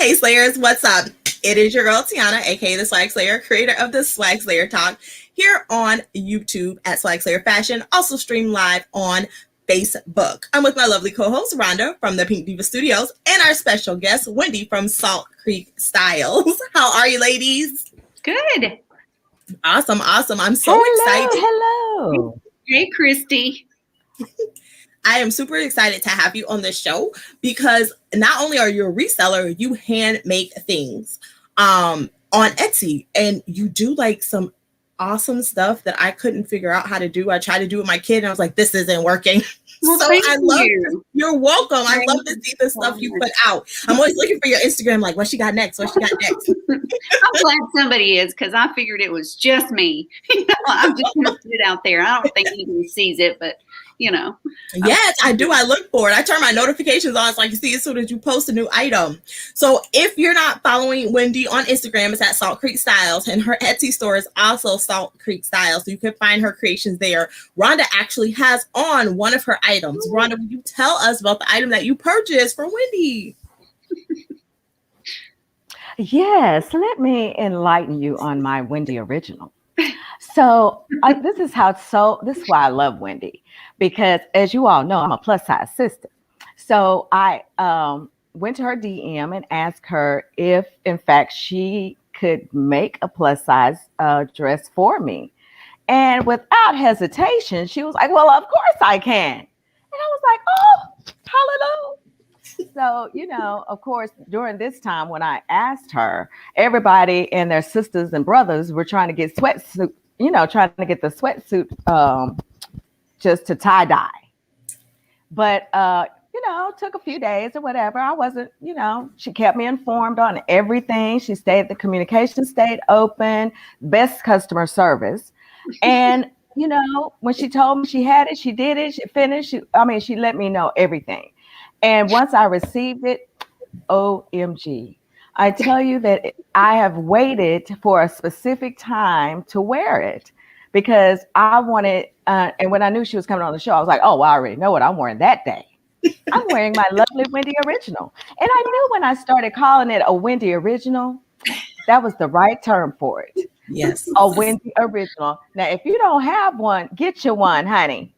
Hey Slayers, what's up? It is your girl Tiana, aka the Swagslayer, creator of the Swagslayer Talk, here on YouTube at Swagslayer Fashion, also stream live on Facebook. I'm with my lovely co-host Rhonda from the Pink Diva Studios and our special guest Wendy from Salt Creek Styles. How are you, ladies? Good. Awesome. I'm so excited. Hello. Hey, Christy. I am super excited to have you on the show because not only are you a reseller, you hand make things on Etsy, and you do like some awesome stuff that I couldn't figure out how to do. I tried to do it with my kid and I was like, this isn't working. Well, so I love you. You're welcome. I love to see the stuff you put out. I'm always looking for your Instagram, like what she got next, I'm glad somebody is, because I figured it was just me. I'm just going to put it out there. I don't think anybody sees it, but Yes, I do. I look for it. I turn my notifications on so I can see as soon as you post a new item. So if you're not following Wendy on Instagram, it's at Salt Creek Styles, and her Etsy store is also Salt Creek Styles. So you can find her creations there. Rhonda actually has on one of her items. Rhonda, will you tell us about the item that you purchased for Wendy? Yes, let me enlighten you on my Wendy original. So this is why I love Wendy, because as you all know, I'm a plus size sister. So I went to her DM and asked her if, in fact, she could make a plus size dress for me. And without hesitation, she was like, well, of course I can. And I was like, oh, hallelujah. So, of course, during this time when I asked her, everybody and their sisters and brothers were trying to get sweatsuit, trying to get the sweatsuit just to tie dye. But, took a few days or whatever. I wasn't, she kept me informed on everything. The communication stayed open, best customer service. And, when she told me she had it, she did it, she finished. She let me know everything. And once I received it, OMG, I tell you that I have waited for a specific time to wear it because I wanted, and when I knew she was coming on the show, I was like, oh, well, I already know what I'm wearing that day. I'm wearing my lovely Wendy original. And I knew when I started calling it a Wendy original, that was the right term for it. Yes. A Wendy original. Now, if you don't have one, get you one, honey,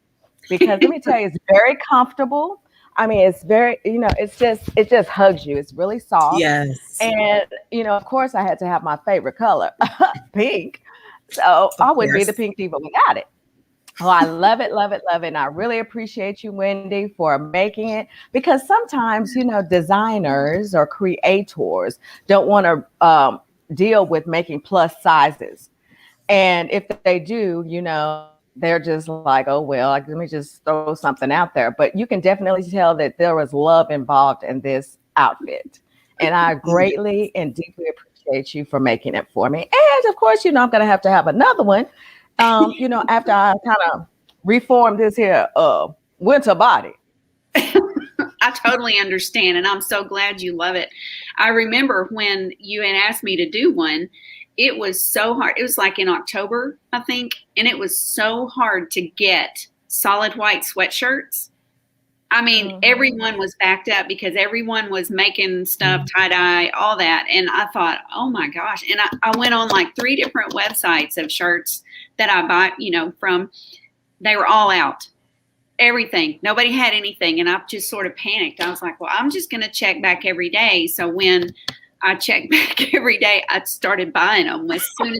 because let me tell you, it's very comfortable. It's very, it just hugs you. It's really soft. Yes. And, of course, I had to have my favorite color, pink. So I would be the Pink Diva without it. Oh, I love it, love it, love it. And I really appreciate you, Wendy, for making it, because sometimes, designers or creators don't want to deal with making plus sizes. And if they do, they're just like, oh, well, let me just throw something out there. But you can definitely tell that there was love involved in this outfit. And I greatly and deeply appreciate you for making it for me. And of course, I'm going to have another one, after I kind of reform this here winter body. I totally understand. And I'm so glad you love it. I remember when you had asked me to do one, it was so hard. It was like in October, I think. And it was so hard to get solid white sweatshirts. Everyone was backed up because everyone was making stuff, tie-dye, all that. And I thought, oh my gosh. And I went on like 3 different websites of shirts that I bought, from, they were all out. Everything. Nobody had anything. And I just sort of panicked. I was like, well, I'm just going to check back every day. So when I checked back every day, I started buying them as soon as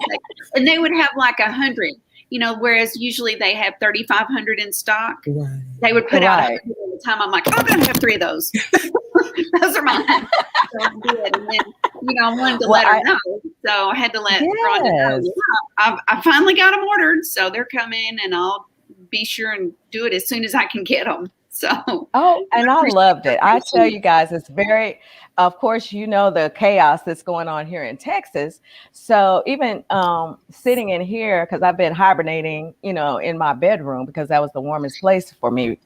and they would have like 100, whereas usually they have 3,500 in stock. Right. They would put out 100 at a time. I'm like, I'm going to have 3 of those. Those are mine. So I did. And then, I wanted to let her know. So I had to let Rhonda know. Yeah, I finally got them ordered. So they're coming and I'll be sure and do it as soon as I can get them. So, and I loved it. I tell you guys, it's very, of course, the chaos that's going on here in Texas. So even sitting in here, because I've been hibernating, in my bedroom because that was the warmest place for me.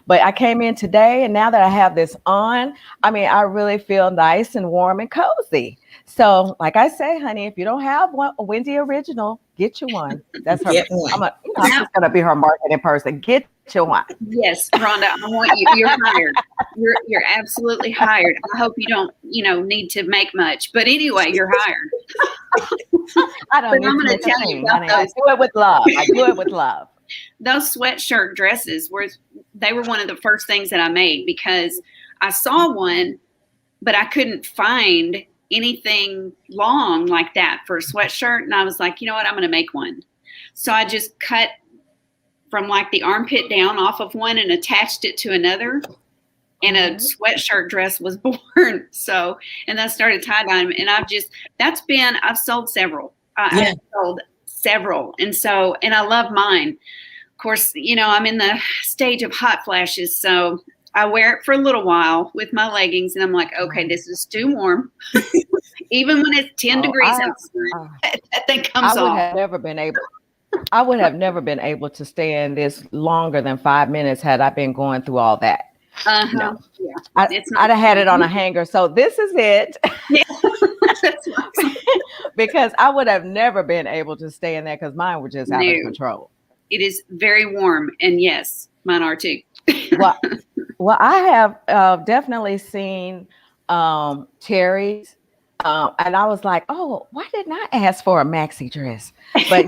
But I came in today, and now that I have this on, I really feel nice and warm and cozy. So, like I say, honey, if you don't have one, a Wendy original, get you one. That's her. I'm just gonna be her marketing person. Get Jomar. Yes, Rhonda, I want you. You're hired. You're absolutely hired. I hope you don't, need to make much. But anyway, you're hired. I don't But need I'm to going to make a tell you thing, about honey. I those. do it with love. I do it with love. Those sweatshirt dresses they were one of the first things that I made because I saw one, but I couldn't find anything long like that for a sweatshirt. And I was like, you know what? I'm going to make one. So I just cut from like the armpit down off of one and attached it to another. And a sweatshirt dress was born. So, and then I started tie-dyeing. And I've sold several. I've sold several. And I love mine. Of course, I'm in the stage of hot flashes. So I wear it for a little while with my leggings. And I'm like, okay, this is too warm. Even when it's 10 degrees outside, that thing comes off. I would have never been able to stay in this longer than 5 minutes had I been going through all that. No. Yeah. I'd have had it on a hanger. So this is it. Yeah. Because I would have never been able to stay in there because mine were just out of control. It is very warm. And yes, mine are too. Well, I have definitely seen Terry's. And I was like, oh, why didn't I ask for a maxi dress? But,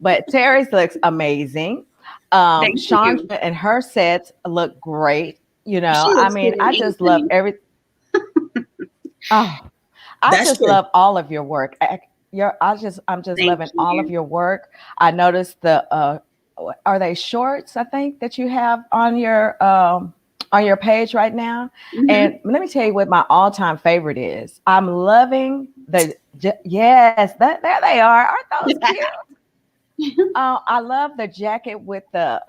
but Terry's looks amazing. Chandra and her sets look great. I just love everything. Love all of your work. I'm just loving all of your work. I noticed are they shorts? I think that you have on your page right now. Mm-hmm. And let me tell you what my all-time favorite is. I'm loving there they are. Aren't those cute? I love the jacket with the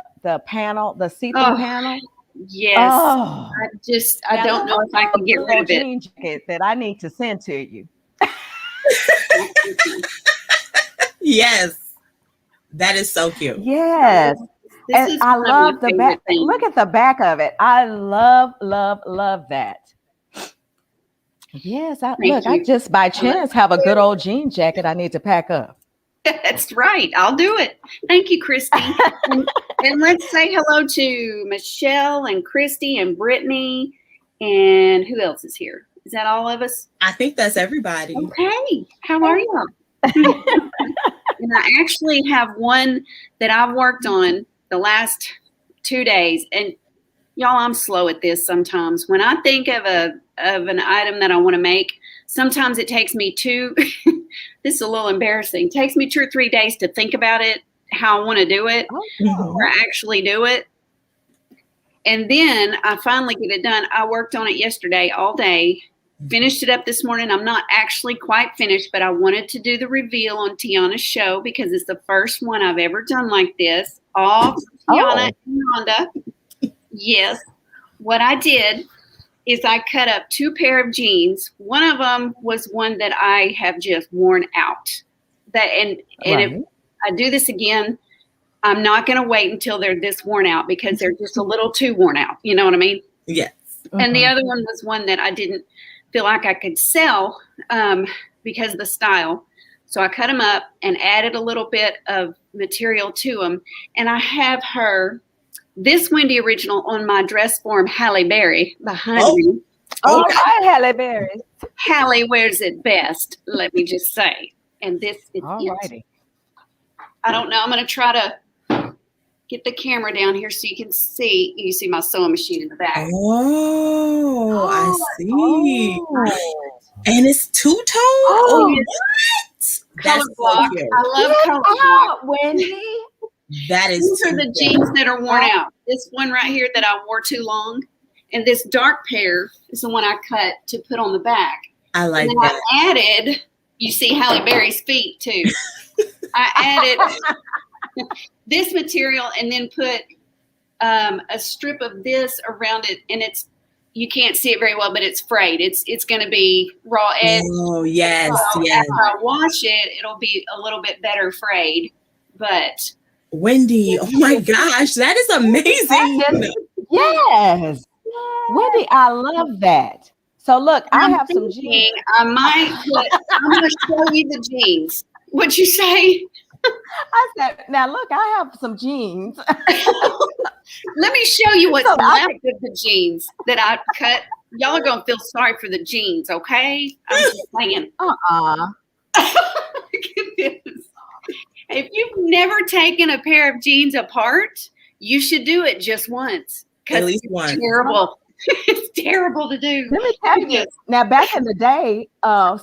panel, the see-through panel. Yes. Oh, I don't know if I can get rid of it. Jean jacket that I need to send to you. Yes. That is so cute. Yes. And I love the back. Look at the back of it. I love that. Yes. I just by chance have a good old jean jacket I need to pack up. That's right. I'll do it. Thank you, Christy. and let's say hello to Michelle and Christy and Brittany. And who else is here? Is that all of us? I think that's everybody. Okay. How are you? And I actually have one that I've worked on the last 2 days. And y'all, I'm slow at this sometimes. When I think of an item that I want to make, sometimes it takes me this is a little embarrassing. It takes me 2 or 3 days to think about it, how I want to do it, or actually do it. And then I finally get it done. I worked on it yesterday all day, finished it up this morning. I'm not actually quite finished, but I wanted to do the reveal on Tiana's show because it's the first one I've ever done like this. All Tiana and Rhonda. Yes. What I did is I cut up 2 pair of jeans. One of them was one that I have just worn out. And if I do this again, I'm not going to wait until they're this worn out because they're just a little too worn out. You know what I mean? Yes. And the other one was one that I didn't feel like I could sell because of the style. So I cut them up and added a little bit of material to them. And I have this Wendy original on my dress form, Halle Berry, behind me. Oh, hi, Halle Berry. Halle wears it best, let me just say. And this is it. I don't know. I'm going to try to get the camera down here so you can see. You see my sewing machine in the back. Oh, I see. Oh. And it's two-tone? Oh, what? Color block. So I love color block. Wendy. That is These are the jeans that are worn out. This one right here that I wore too long. And this dark pair is the one I cut to put on the back. I like that. I added, you see Halle Berry's feet too. I added this material and then put a strip of this around it. And you can't see it very well, but it's frayed. It's going to be raw edge. Oh, yes, yes. After I wash it, it'll be a little bit better frayed. But Wendy, oh my gosh, that is amazing. Yes. Wendy, I love that. So look, I have some jeans. I'm going to show you the jeans. What'd you say? I said, now look, I have some jeans. Let me show you what's So left of the jeans that I cut. Y'all are gonna feel sorry for the jeans, okay? I'm just saying. Look at this. If you've never taken a pair of jeans apart, you should do it just once. At least once. Terrible. It's terrible to do. Let me tell you. Now, back in the day,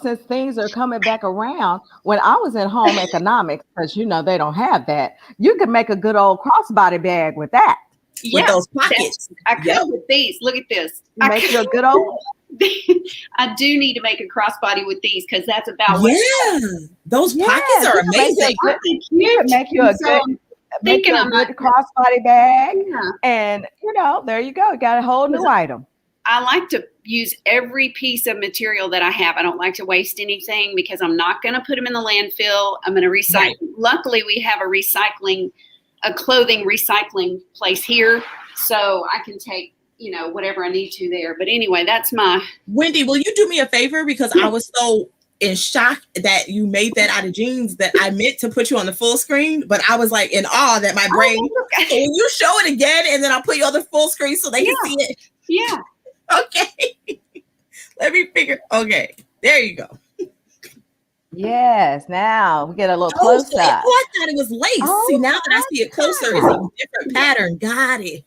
since things are coming back around, when I was in home economics, because you know they don't have that, you could make a good old crossbody bag with that. With those pockets. I could with these. Look at this. Make you a good old. I do need to make a crossbody with these because that's about those pockets are amazing. You can make you a good. Making a good crossbody bag, and you know, there you go. You got a whole new item. I like to use every piece of material that I have. I don't like to waste anything because I'm not going to put them in the landfill. I'm going to recycle. Right. Luckily, we have a clothing recycling place here, so I can take, you know, whatever I need to there. But anyway, that's my. Wendy, will you do me a favor, because I was so in shock that you made that out of jeans that I meant to put you on the full screen, but I was like in awe that my brain. So when you show it again, and then I'll put you on the full screen so they can see it. Yeah. Okay. Let me figure. Okay, there you go. Yes. Now we get a little close up. I thought it was lace. See, now that I see it closer, it's a different pattern. Got it.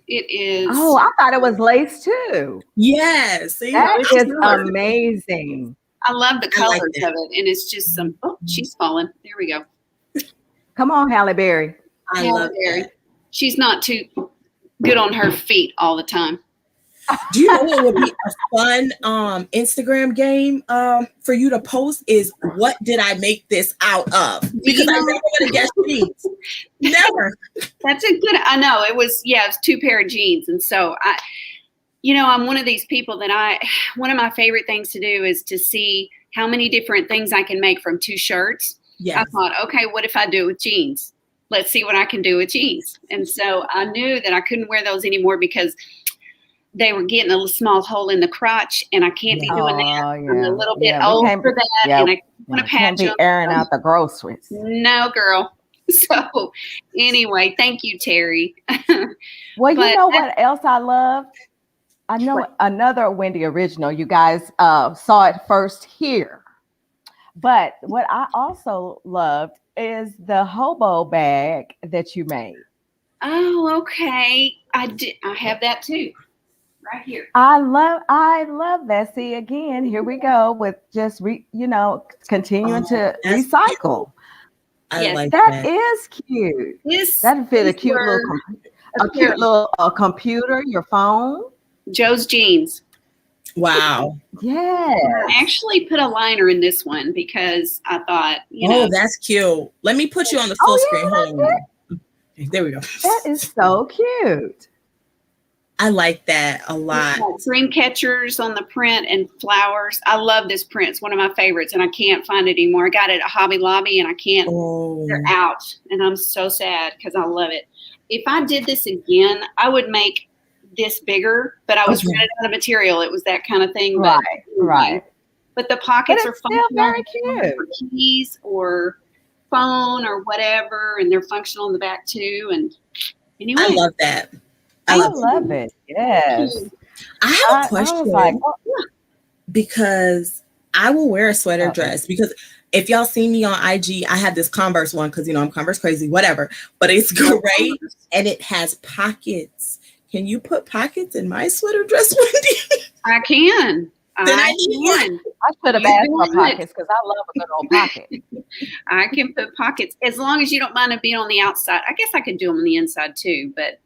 It is. Oh, I thought it was lace too. Yes. See, that is amazing. I love the colors of it, and it's just some. Oh, she's falling. There we go. Come on, Halle Berry. I love Berry. She's not too good on her feet all the time. Do you know what would be a fun Instagram game for you to post is what did I make this out of? Because I never would have guessed jeans. Never. That's a good. I know it was. Yeah, it was 2 pair of jeans, and so I'm one of these people that one of my favorite things to do is to see how many different things I can make from 2 shirts. Yes. I thought, okay, what if I do it with jeans? Let's see what I can do with jeans. And so I knew that I couldn't wear those anymore because they were getting a small hole in the crotch, and I can't be doing that. I'm a little bit old for that, and I want to patch them. Can't be airing out the groceries. No, girl. So anyway, thank you, Terry. Well, you know what else I love? I know another Wendy original. You guys saw it first here. But what I also loved is the hobo bag that you made. Oh, okay. I have that too. Right here. I love that. See, again, here we go with just continuing to recycle. I like that is cute. That'd fit a cute little computer, your phone. Joe's jeans. Wow. Yeah. I actually put a liner in this one because I thought, oh, that's cute. Let me put you on the full screen. Hold on. There we go. That is so cute. I like that a lot. Dream catchers on the print and flowers. I love this print. It's one of my favorites, and I can't find it anymore. I got it at Hobby Lobby, and I can't. Oh. They're out, and I'm so sad because I love it. If I did this again, I would make this bigger, but I was running out of material. It was that kind of thing. Right. But the pockets are still very cute for keys or phone or whatever, and they're functional in the back too. And anyway, I love that. I love it. Yes. I have a question because I will wear a sweater dress because if y'all see me on IG, I have this Converse one because I'm Converse crazy, whatever. But it's great and it has pockets. Can you put pockets in my sweater dress, Wendy? I can. Then I need one. I should have asked for pockets because I love a good old pocket. I can put pockets as long as you don't mind it being on the outside. I guess I could do them on the inside too, but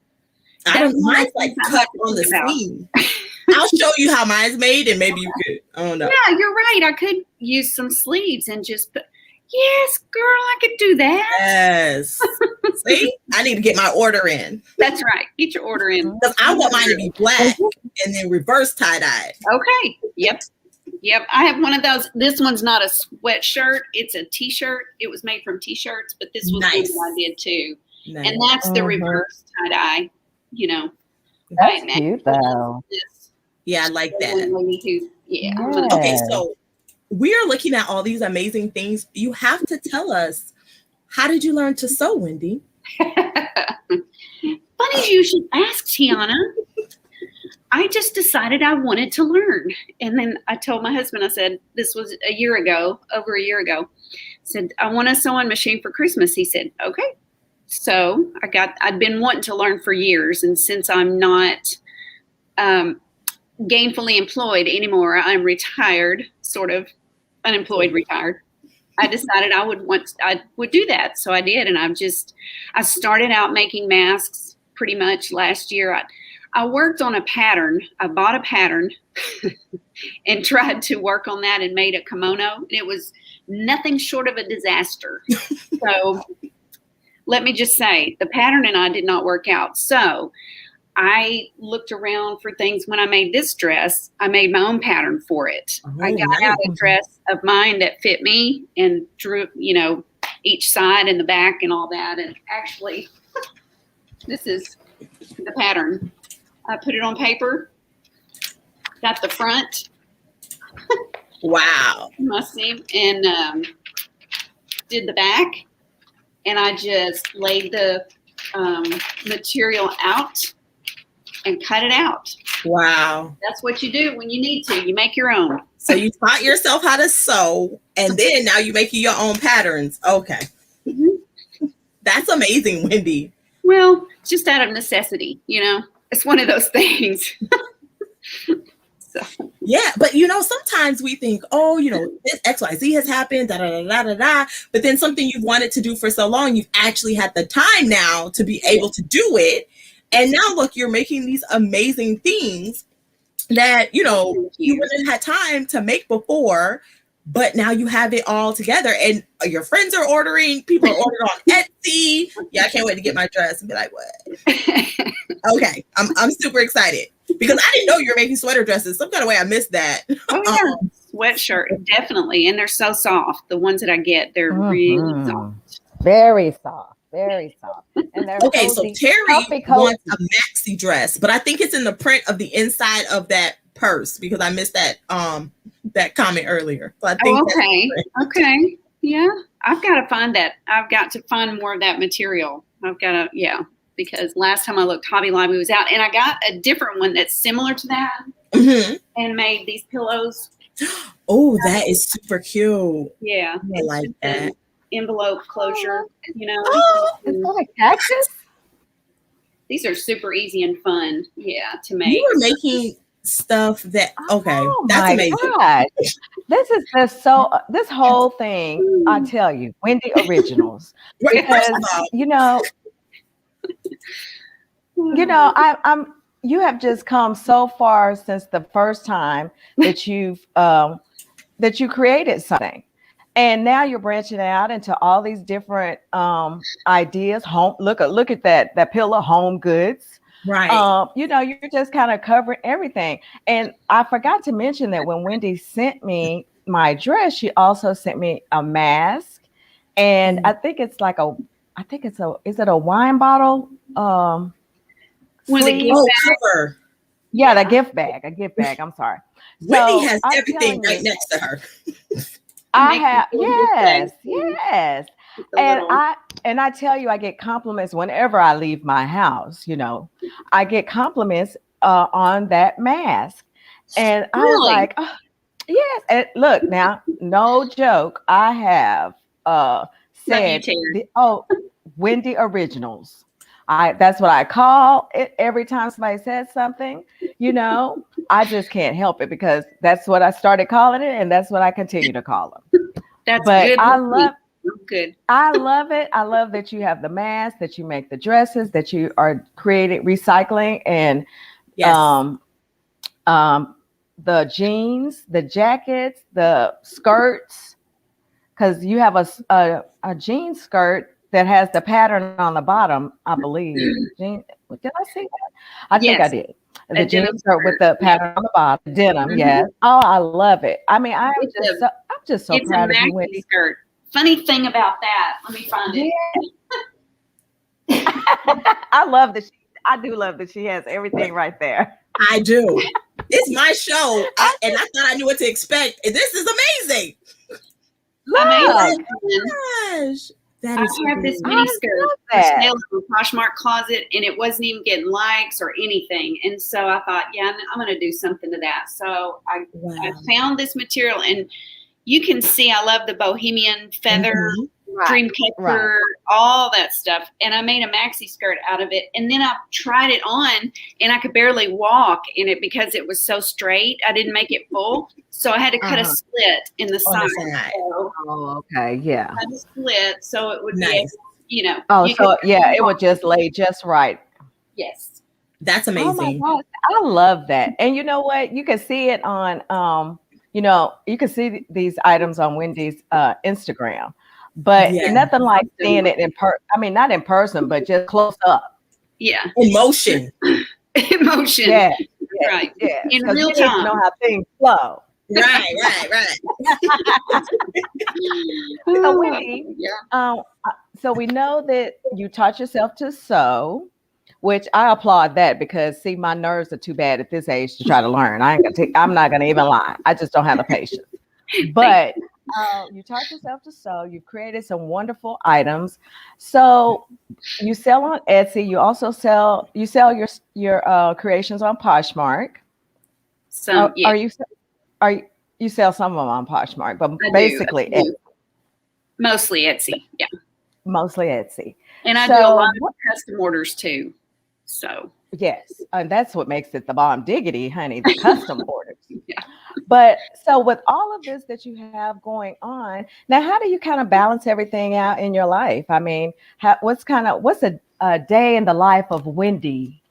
I don't mind like cut on the seam. I'll show you how mine's made and maybe you could. I don't know. Yeah, you're right. I could use some sleeves and just put. Yes, girl, I could do that. Yes. See, I need to get my order in. That's right. Get your order in. Because I want mine to be black and then reverse tie-dye. Okay. Yep. I have one of those. This one's not a sweatshirt. It's a t-shirt. It was made from t-shirts, but this was one I did too. Nice. And that's the reverse tie-dye, That's cute though. Yeah, I like that. Yeah. Okay, so we are looking at all these amazing things. You have to tell us How did you learn to sew, Wendy? Funny you should ask, Tiana. I just decided I wanted to learn. And then I told my husband, I said, this was over a year ago. I said, I want a sewing machine for Christmas. He said, okay. So I'd been wanting to learn for years. And since I'm not gainfully employed anymore, I'm retired, sort of unemployed, retired. I decided I would do that. So I did. And I started out making masks pretty much last year. I worked on a pattern. I bought a pattern and tried to work on that and made a kimono. And it was nothing short of a disaster. So let me just say, the pattern and I did not work out. So I looked around for things. When I made this dress, I made my own pattern for it. Oh, I got out a dress of mine that fit me and drew, each side and the back and all that. And actually, this is the pattern. I put it on paper, got the front. Wow. Must see, and did the back. And I just laid the material out and cut it out. Wow. That's what you do when you need to. You make your own. So you taught yourself how to sew, and then now you're making your own patterns. Okay. Mm-hmm. That's amazing, Wendy. Well, it's just out of necessity, It's one of those things. So. Yeah, but sometimes we think, this XYZ has happened, da da da da da. But then something you've wanted to do for so long, you've actually had the time now to be able to do it. And now look, you're making these amazing things that you wouldn't have had time to make before, but now you have it all together, and your friends are ordering. People are ordering on Etsy. Yeah, I can't wait to get my dress and be like, what? Okay, I'm super excited because I didn't know you were making sweater dresses. Some kind of way I missed that. Oh yeah, sweatshirt, definitely, and they're so soft. The ones that I get, they're really soft. Very soft. Very soft. And they're okay, cozy. So Terry wants a maxi dress, but I think it's in the print of the inside of that purse because I missed that comment earlier. So I think okay. Yeah. I've got to find that. I've got to find more of that material. Because last time I looked, Hobby Lobby was out, and I got a different one that's similar to that and made these pillows. Oh, that is super cute. Yeah. I like that. Envelope closure, Oh, is that a cactus? These are super easy and fun, to make. You were making stuff that that's amazing. God. This whole thing, I tell you, Wendy Originals. Because you have just come so far since the first time that you created something. And now you're branching out into all these different ideas. Look at that pillow, home goods. Right. You're just kind of covering everything. And I forgot to mention that when Wendy sent me my dress, she also sent me a mask. And I think it's is it a wine bottle? Cover. Yeah, the gift bag. A gift bag. I'm sorry. Wendy has everything right next to her. I have, yes. And I tell you, I get compliments whenever I leave my house. I get compliments on that mask. And I was like, oh, yes. And look now, no joke. I have said, Wendy Originals. That's what I call it every time somebody says something, I just can't help it because that's what I started calling it. And that's what I continue to call them. That's good. I love good. I love it. I love that you have the masks, that you make the dresses, that you are creating, recycling, and the jeans, the jackets, the skirts, because you have a jean skirt that has the pattern on the bottom, I believe. Did I see that? I think I did. The jean skirt with the pattern on the bottom, denim. Yes. Oh, I love it. I mean, I'm just so proud of you, Wendy. Skirt. Funny thing about that, let me find it. I love that. I do love that she has everything right there. I do. It's my show, and I thought I knew what to expect. And this is amazing. Look. Oh my gosh. That I is have this cool. mini skirt for sale in the Poshmark closet, and it wasn't even getting likes or anything. And so I thought, yeah, I'm going to do something to that. So I found this material, and you can see I love the bohemian feather, dream catcher, all that stuff. And I made a maxi skirt out of it. And then I tried it on, and I could barely walk in it because it was so straight. I didn't make it full. So I had to cut a split in the side. So okay, yeah. cut a split so it would be, you know. It would just lay just right. Yes. That's amazing. Oh my gosh, I love that. And you know what? You can see it on, you can see these items on Wendy's Instagram, but nothing like seeing it in not in person, but just close up. Yeah. In motion. Emotion. Yeah. Right. Yeah. In real time. You know how things flow. Right. So, Wendy, so we know that you taught yourself to sew, which I applaud that, because see, my nerves are too bad at this age to try to learn. I'm not gonna even lie. I just don't have the patience. But you taught yourself to sew. You've created some wonderful items. So you sell on Etsy. You also sell your creations on Poshmark. So you sell some of them on Poshmark, but basically Etsy. Mostly Etsy. Yeah. Mostly Etsy. And I do a lot of custom orders too. So yes, and that's what makes it the bomb diggity, honey, the custom orders. Yeah. But so with all of this that you have going on, now how do you kind of balance everything out in your life? I mean, what's a day in the life of Wendy?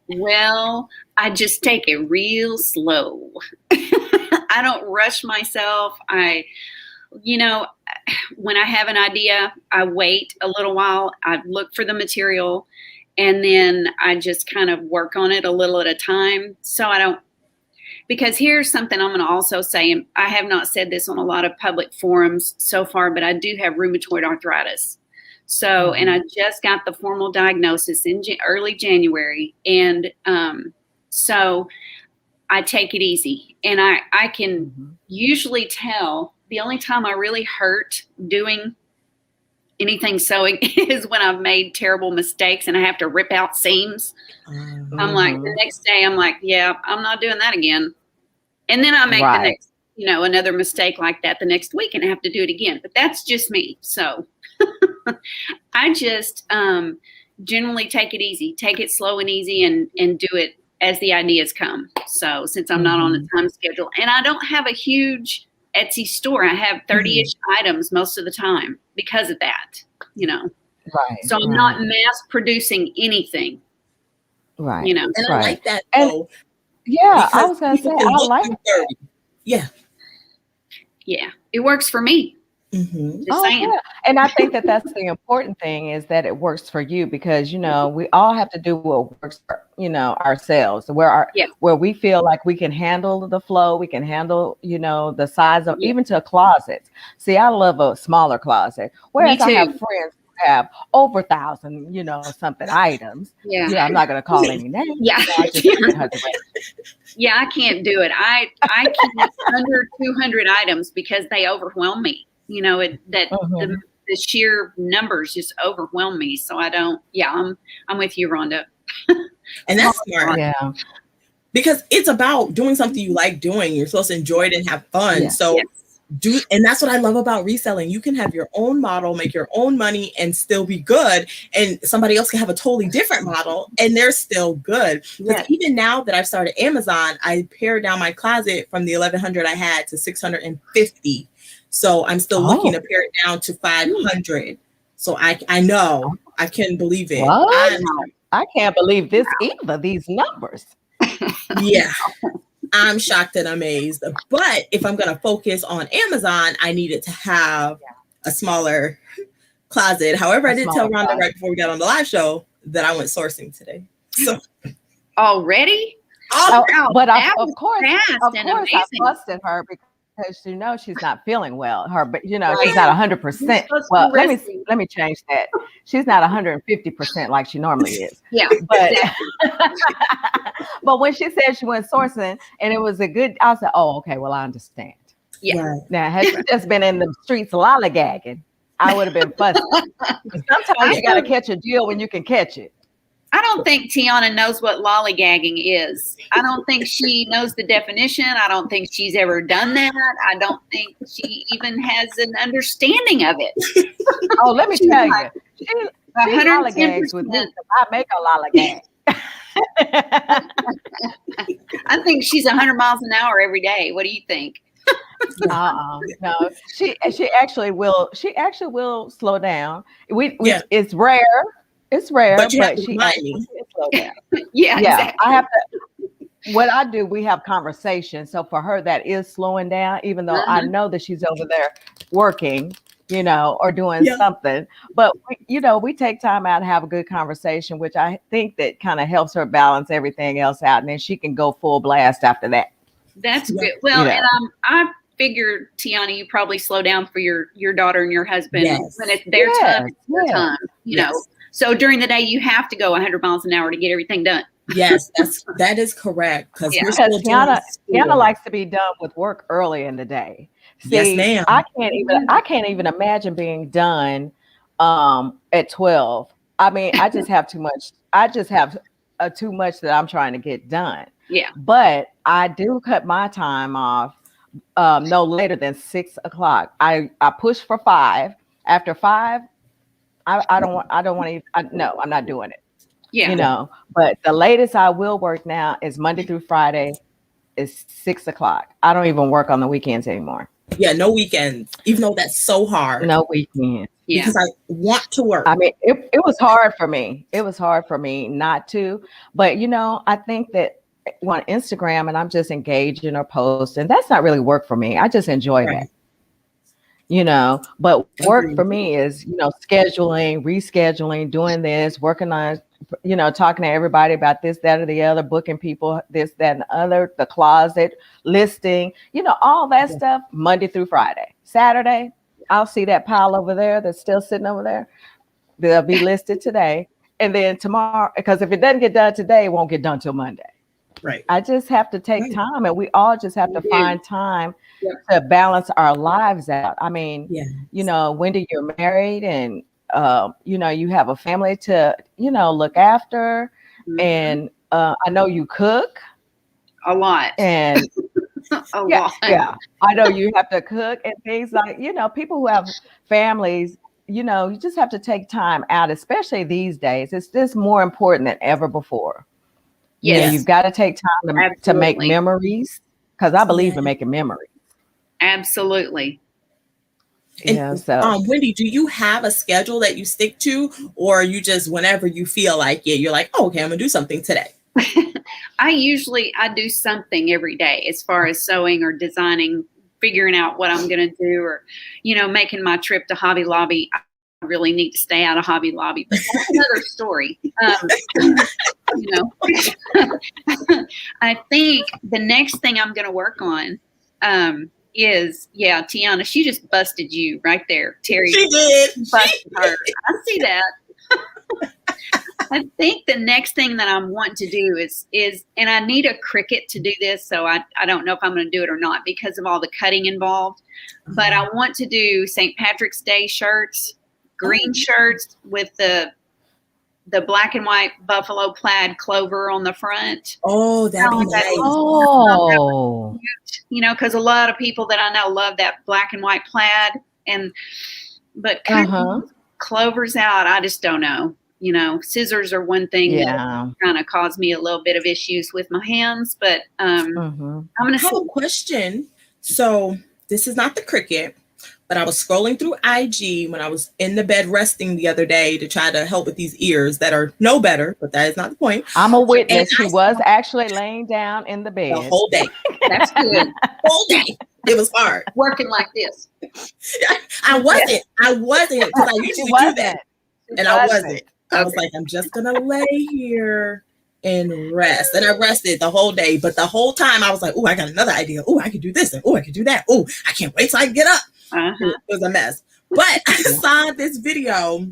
Well, I just take it real slow. I don't rush myself. When I have an idea, I wait a little while. I look for the material, and then I just kind of work on it a little at a time. So I don't, because here's something I'm going to also say, and I have not said this on a lot of public forums so far, but I do have rheumatoid arthritis. So, and I just got the formal diagnosis in early January. And so I take it easy, and I can usually tell. The only time I really hurt doing anything sewing is when I've made terrible mistakes and I have to rip out seams. I'm like, the next day, I'm like, yeah, I'm not doing that again. And then I make the next, another mistake like that the next week, and I have to do it again. But that's just me. So I just generally take it easy, take it slow and easy, and do it as the ideas come. So since I'm not on a time schedule, and I don't have a huge Etsy store, I have 30-ish items most of the time because of that, Right. So I'm not mass producing anything. Right. And I like that though. Yeah, I was gonna say I like that. Yeah. Yeah. It works for me. Just saying. Yeah. And I think that that's the important thing, is that it works for you, because we all have to do what works for ourselves, where we feel like we can handle the flow, we can handle the size of even to a closet. See, I love a smaller closet, whereas I have friends who have over 1,000 something items. I'm not going to call any names. Yeah, I can't do it. I keep under 200 items because they overwhelm me. The sheer numbers just overwhelm me. So I don't. Yeah, I'm with you, Rhonda. And that's smart. Yeah. Because it's about doing something you like doing. You're supposed to enjoy it and have fun. So and that's what I love about reselling. You can have your own model, make your own money, and still be good. And somebody else can have a totally different model and they're still good. Because even now that I've started Amazon, I pared down my closet from the 1,100 I had to 650. So I'm still looking to pare it down to 500. So I know I can't believe it. I can't believe this either, these numbers. Yeah, I'm shocked and amazed. But if I'm going to focus on Amazon, I needed to have a smaller closet. However, I did tell Rhonda right before we got on the live show that I went sourcing today. So already? But of course, I busted her because she's not feeling well. But she's not 100%. Well, let me change that. She's not 150% like she normally is. Yeah. But but when she said she went sourcing and it was a good, I said, oh, okay, well, I understand. Yeah. Right. Now, had she just been in the streets lollygagging, I would have been fussy. Sometimes you got to catch a deal when you can catch it. I don't think Tiana knows what lollygagging is. I don't think she knows the definition. I don't think she's ever done that. I don't think she even has an understanding of it. Oh, let me tell you. She lollygags with me 110%. because I make a lollygag. I think she's 100 miles an hour every day. What do you think? No, she actually will. She actually will slow down. It's rare. It's rare, But you have to she remind actually me. will slow down. Yeah, exactly. I have to. What I do, we have conversations. So for her, that is slowing down, even though I know that she's over there working, or doing something. But we take time out and have a good conversation, which I think that kind of helps her balance everything else out, and then she can go full blast after that. That's good. Well, and I figure, Tiana, you probably slow down for your daughter and your husband when it's their time. It's their time, you know. So during the day, you have to go 100 miles an hour to get everything done. Yes, that is correct. Because Tiana likes to be done with work early in the day. See, yes, ma'am. I can't even imagine being done at 12. I mean, I just have too much. I just have too much that I'm trying to get done. Yeah. But I do cut my time off no later than 6 o'clock. I push for 5. After 5, I don't want to. No, I'm not doing it. Yeah. But the latest I will work now is Monday through Friday is 6 o'clock. I don't even work on the weekends anymore. Yeah, no weekends, even though that's so hard. No weekends. Yeah. Because I want to work. I mean, it was hard for me. It was hard for me not to. But, I think that on Instagram and I'm just engaging or posting, that's not really work for me. I just enjoy that. But work for me is, scheduling, rescheduling, doing this, working on, talking to everybody about this, that, or the other, booking people, this, that, and the other, the closet, listing, all that stuff, Monday through Friday. Saturday, I'll see that pile over there that's still sitting over there. They'll be listed today. And then tomorrow, because if it doesn't get done today, it won't get done till Monday. Right. I just have to take time, and we all just have to find time to balance our lives out. I mean, Wendy, you're married and, you have a family to, look after. And I know you cook. A lot. And a lot. Yeah. I know you have to cook and things like, people who have families, you just have to take time out, especially these days. It's just more important than ever before. Yes. You've got to take time to make memories, because I believe in making memories. Absolutely. And, Wendy, do you have a schedule that you stick to, or are you just whenever you feel like it, you're like, oh, okay, I'm gonna do something today? I do something every day as far as sewing or designing, figuring out what I'm gonna do, or making my trip to Hobby Lobby. I really need to stay out of Hobby Lobby, but that's another story. I think the next thing I'm going to work on is, Tiana, she just busted you right there. Terry, she did. Busted her. I see that. I think the next thing that I'm wanting to do is, and I need a Cricut to do this, so I don't know if I'm going to do it or not because of all the cutting involved. But I want to do St. Patrick's Day shirts, green shirts with the black and white buffalo plaid clover on the front. Oh, that'd be nice. Oh, because a lot of people that I know love that black and white plaid, but clovers out, I just don't know. Scissors are one thing that kind of caused me a little bit of issues with my hands, but I'm going to have a question. So this is not the Cricut, but I was scrolling through IG when I was in the bed resting the other day to try to help with these ears that are no better, but that is not the point. I'm a witness. She was actually laying down in the bed. The whole day. That's good. Whole day. It was hard. Working like this. I wasn't because I usually do that. And I wasn't. I was like, I'm just going to lay here and rest. And I rested the whole day. But the whole time I was like, oh, I got another idea. Oh, I could do this. And oh, I could do that. Oh, I can't wait till I get up. It was a mess. But I saw this video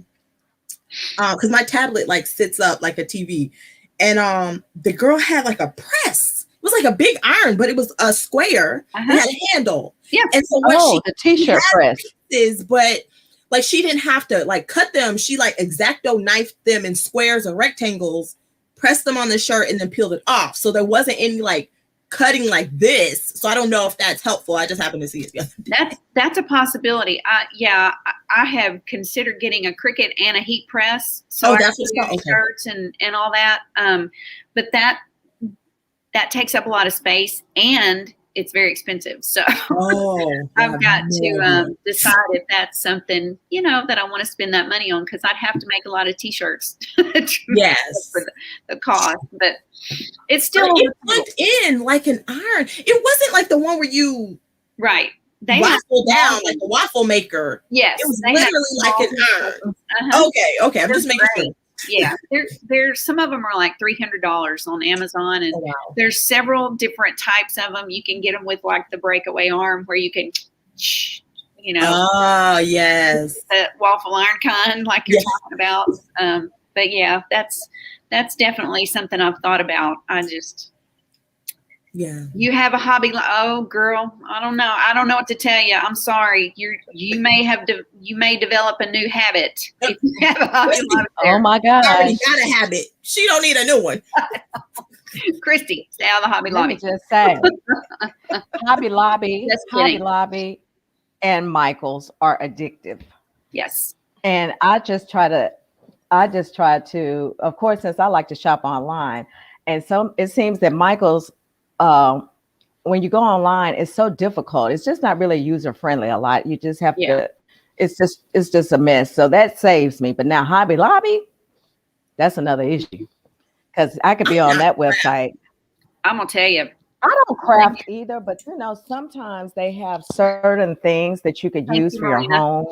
because my tablet like sits up like a TV. And the girl had like a press. was like a big iron, but it was a square. It had a handle. Yeah. And so what the t-shirt press is, but like she didn't have to like cut them. She like X-Acto knifed them in squares or rectangles, pressed them on the shirt, and then peeled it off. So there wasn't any like cutting like this. So I don't know if that's helpful. I just happened to see it the other day. That's a possibility. I have considered getting a Cricut and a heat press. So that's what's called. Shirts and all that. But that takes up a lot of space and it's very expensive. So I've got to decide if that's something, that I want to spend that money on, because I'd have to make a lot of t-shirts yes for the cost. But it's still it plugged in like an iron. It wasn't like the one where you they waffle down like a waffle maker. Yes, it was literally like an iron. Okay, I'm just making sure. Yeah, there's some of them are like $300 on Amazon, and there's several different types of them. You can get them with like the breakaway arm where you can, oh yes, the waffle iron kind like you're talking about. But yeah, that's definitely something I've thought about. You have a hobby. Oh, girl, I don't know what to tell you. I'm sorry. You may develop a new habit if you have a Hobby Lobby. Oh my God! I already got a habit. She don't need a new one. Christy, stay out of the Hobby Lobby. Let me just say, Hobby Lobby, and Michael's are addictive. Yes. And I just try to, of course, since I like to shop online, and so it seems that Michael's. When you go online, it's so difficult. It's just not really user friendly a lot. You just have to, it's just a mess. So that saves me. But now Hobby Lobby, that's another issue, because I could be on that website. I'm going to tell you. I don't craft either, but sometimes they have certain things that you could use for your home,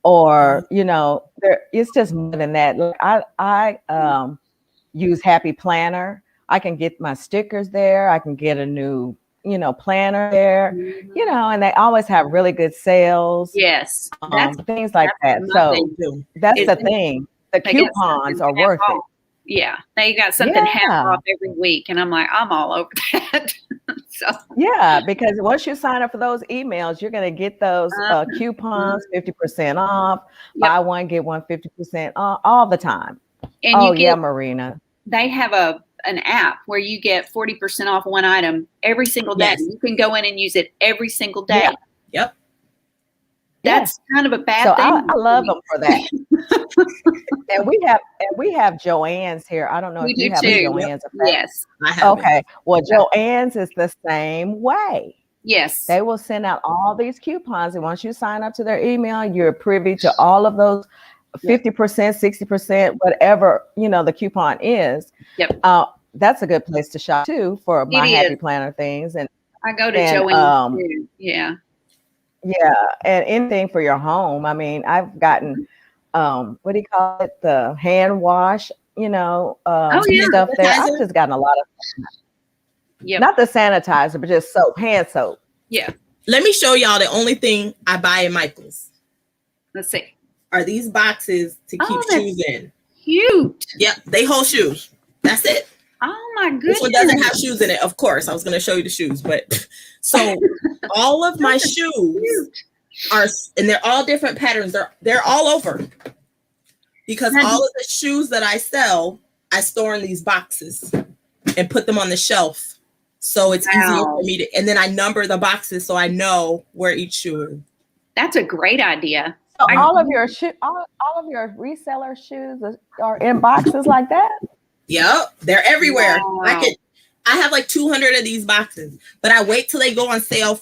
or, it's just more than that. Look, I use Happy Planner. I can get my stickers there. I can get a new, planner there, and they always have really good sales. Yes. Things like that. So that's the thing. The coupons are worth it. Yeah. They got something half off every week. And I'm like, I'm all over that. Yeah, because once you sign up for those emails, you're going to get those coupons, 50% off, buy one, get one, 50% off all the time. And Marina. They have an app where you get 40% off one item every single day. Yes. You can go in and use it every single day. Yep. That's kind of a bad thing. I love them for that. and we have Joann's here. I don't know if you have a Joann's. Yes, I have. Okay. Well, Joann's is the same way. Yes. They will send out all these coupons, and once you sign up to their email, you're privy to all of those 50%, 60%, whatever, the coupon is. Yep. That's a good place to shop too for my Happy Planner things. And I go to Joann's too. Yeah. Yeah. And anything for your home. I mean, I've gotten, what do you call it? The hand wash, stuff there. I've just gotten a lot of, not the sanitizer, but just soap, hand soap. Yeah. Let me show y'all the only thing I buy in Michael's. Let's see. Are these boxes to keep shoes in. Cute. Yep, they hold shoes. That's it. Oh my goodness. This one doesn't have shoes in it. Of course, I was going to show you the shoes, but so all of my shoes are, and they're all different patterns. They're all over, because all of the shoes that I sell, I store in these boxes and put them on the shelf. So it's easier for me to, and then I number the boxes so I know where each shoe is. That's a great idea. So all of your reseller shoes are in boxes like that? Yep, they're everywhere. Wow. I have like 200 of these boxes, but I wait till they go on sale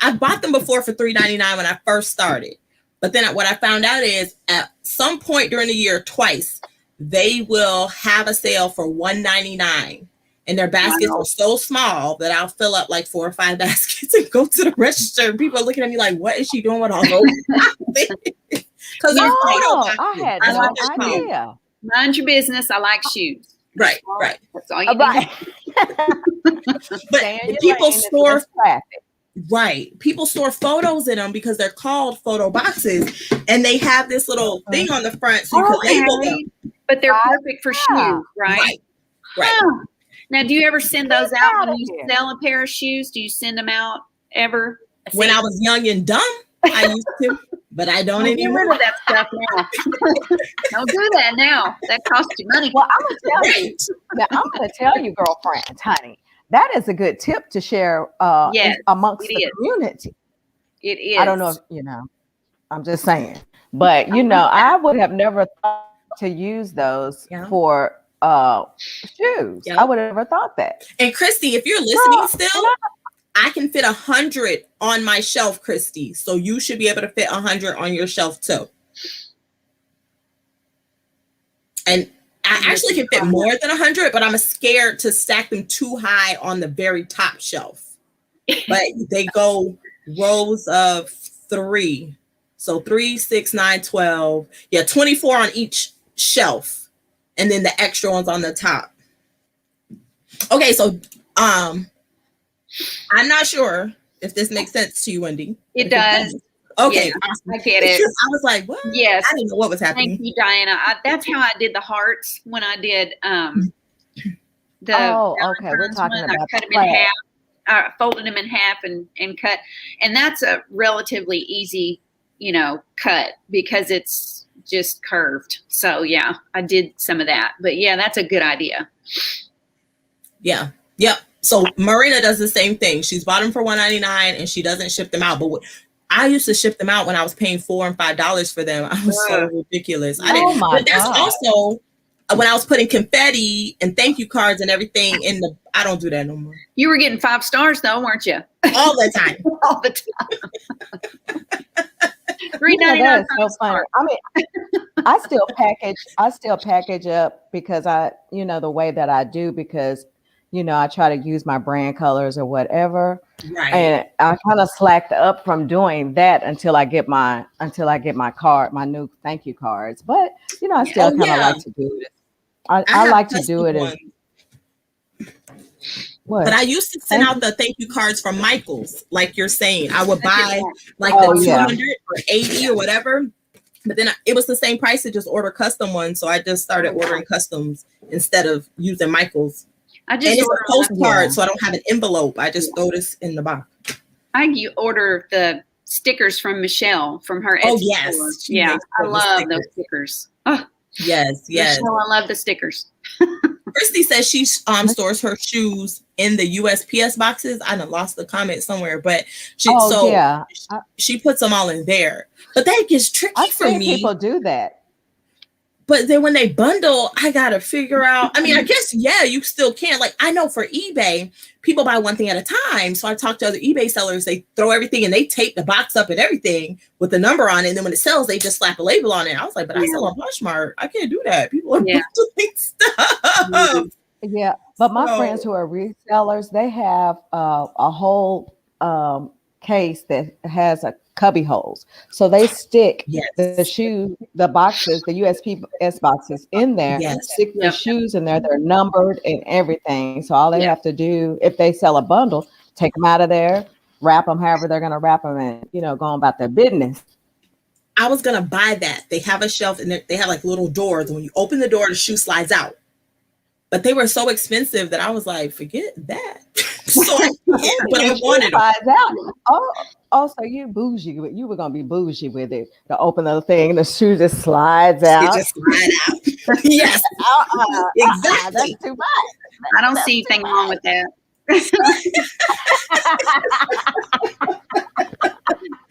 I bought them before for $3.99 when I first started. But then what I found out is at some point during the year, twice, they will have a sale for $1.99. And their baskets are so small that I'll fill up like 4 or 5 baskets and go to the register. And people are looking at me like, what is she doing with all those boxes? Because I had no idea. Mind your business. I like shoes. Right. That's all you need. But people store people store photos in them because they're called photo boxes, and they have this little thing on the front so you can label them. But they're perfect for shoes, right? Right. Now, do you ever send those out when you here. sell a pair of shoes? Do you send them out ever? When I was young and dumb, I used to, but I don't anymore. Get rid of that stuff now. Don't do that now. That costs you money. Well, I'm gonna tell you. Now, I'm gonna tell you, girlfriends, honey, that is a good tip to share Yes, amongst it the is. community. It is. I don't know if I'm just saying, but I would have never thought to use those for shoes. I would have never thought that. And Christy, if you're listening still, I can fit 100 on my shelf, Christy. So you should be able to fit 100 on your shelf too. And I actually can fit more than 100, but I'm scared to stack them too high on the very top shelf. But they go rows of 3. So 3, 6, 9, 12. Yeah, 24 on each shelf. And then the extra ones on the top. Okay, so I'm not sure if this makes sense to you, Wendy. It does. Okay, yeah, awesome. I get it. I was like, what? Yes. I didn't know what was happening. Thank you, Diana. That's how I did the hearts when I did the okay. We're talking about I cut them in half, folded them in half and cut. And that's a relatively easy, cut because it's just curved. So yeah, I did some of that. But yeah, that's a good idea. Yeah. Yep. So Marina does the same thing. She's bought them for $1.99 and she doesn't ship them out. But I used to ship them out when I was paying $4 and $5 for them. I was so ridiculous. I didn't. But that's also when I was putting confetti and thank you cards and everything in the. I don't do that no more. You were getting 5 stars though, weren't you? All the time. All the time. $3.99. So funny. I mean, I still package up because the way that I do because. I try to use my brand colors or whatever. Right. And I kind of slacked up from doing that until I get my card, my new thank you cards. But I still kind of like to do it. I like to do it. But I used to send out the thank you cards from Michael's, like you're saying. I would buy like the 200 or 80 or whatever. But then it was the same price to just order custom ones. So I just started ordering customs instead of using Michael's. I just and it's a postcard, so I don't have an envelope. I just throw this in the box. I order the stickers from Michelle from her Etsy store. Yeah, I love those stickers. Oh, yes. Michelle, I love the stickers. Christy says she stores her shoes in the USPS boxes. I done lost the comment somewhere, but she puts them all in there. But that gets tricky for me. People do that. But then when they bundle, I got to figure out. I mean, I guess, you still can. Like, I know for eBay, people buy one thing at a time. So I talked to other eBay sellers. They throw everything and they tape the box up and everything with the number on it. And then when it sells, they just slap a label on it. I was like, but I sell on Poshmark. I can't do that. People are bundling stuff. Yeah. But my friends who are resellers, they have a whole case that has a cubby holes, so they stick the shoe, the boxes, the USPS boxes in there, stick the shoes in there. They're numbered and everything. So all they have to do, if they sell a bundle, take them out of there, wrap them however they're going to wrap them, and go on about their business. I was going to buy that. They have a shelf and they have like little doors. When you open the door, the shoe slides out. But they were so expensive that I was like, forget that. So but I wanted them. Oh, so you bougie. You were gonna be bougie with it. To open the thing, the shoe just slides out. It just slide out. Yes. Exactly. That's too much. I don't see anything wrong with that.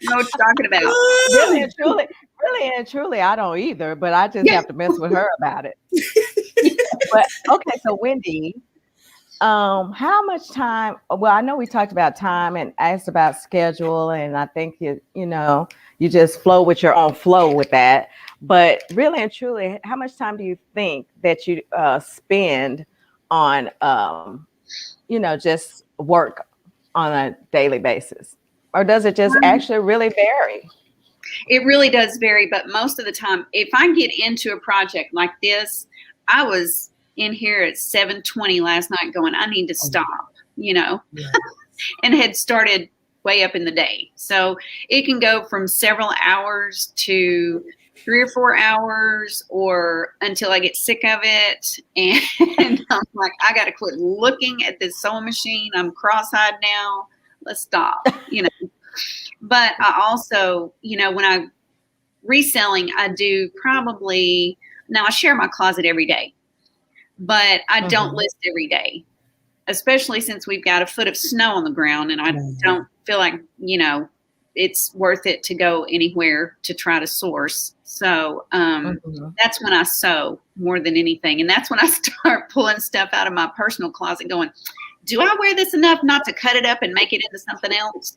Know what you're talking about. Really and truly, I don't either, but I just have to mess with her about it. But okay, so Wendy, how much time? Well, I know we talked about time and asked about schedule, and I think you just flow with your own flow with that. But really and truly, how much time do you think that you spend on just work on a daily basis, or does it just actually really vary? It really does vary, but most of the time, if I get into a project like this, I was in here at 7:20 last night going, I need to stop, and had started way up in the day. So it can go from several hours to 3 or 4 hours or until I get sick of it. And I'm like, I got to quit looking at this sewing machine. I'm cross-eyed now. Let's stop, But I also, when I reselling, I do probably, now I share my closet every day, but I don't list every day, especially since we've got a foot of snow on the ground and I don't feel like, it's worth it to go anywhere to try to source. So that's when I sew more than anything. And that's when I start pulling stuff out of my personal closet going, do I wear this enough not to cut it up and make it into something else?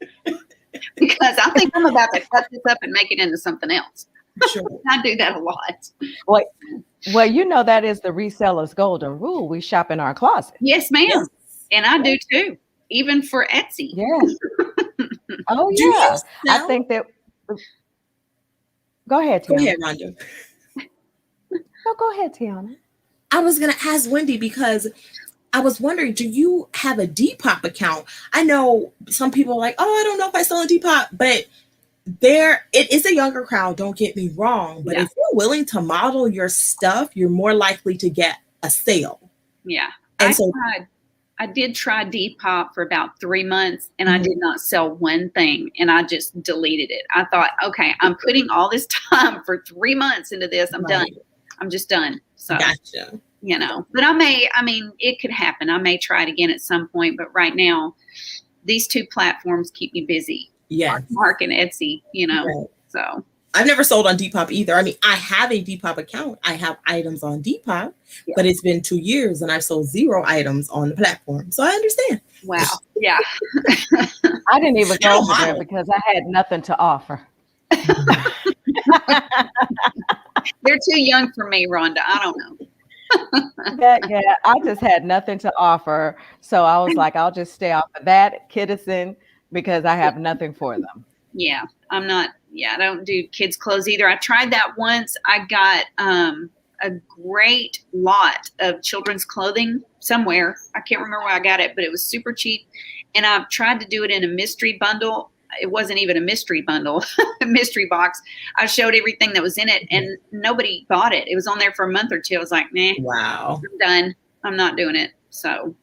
Because I think I'm about to cut this up and make it into something else. Sure. I do that a lot. Well, that is the reseller's golden rule. We shop in our closet. Yes, ma'am. Yes. And I do too, even for Etsy. Yes. Oh, yeah. I think that. Go ahead, Tiana. Go ahead, Rhonda. No, go ahead, Tiana. I was going to ask Wendy because I was wondering, do you have a Depop account? I know some people are like, I don't know if I sell on Depop, but it is a younger crowd, don't get me wrong. But if you're willing to model your stuff, you're more likely to get a sale. Yeah. And I did try Depop for about 3 months and I did not sell one thing and I just deleted it. I thought, okay, I'm putting all this time for 3 months into this. I'm done. I'm just done. So, gotcha. But it could happen. I may try it again at some point, but right now these two platforms keep me busy. Yeah. Mark and Etsy, right. So. I've never sold on Depop either. I mean, I have a Depop account. I have items on Depop, but it's been 2 years and I've sold 0 items on the platform. So I understand. Wow. Yeah. I didn't even go over there because I had nothing to offer. They're too young for me, Rhonda. I don't know. I just had nothing to offer. So I was like, I'll just stay off of that, Kittison, because I have nothing for them. Yeah, I'm not. Yeah, I don't do kids' clothes either. I tried that once. I got a great lot of children's clothing somewhere. I can't remember where I got it, but it was super cheap. And I've tried to do it in a mystery bundle. It wasn't even a mystery bundle, a mystery box. I showed everything that was in it and nobody bought it. It was on there for a month or two. I was like, nah, wow, I'm done. I'm not doing it. So.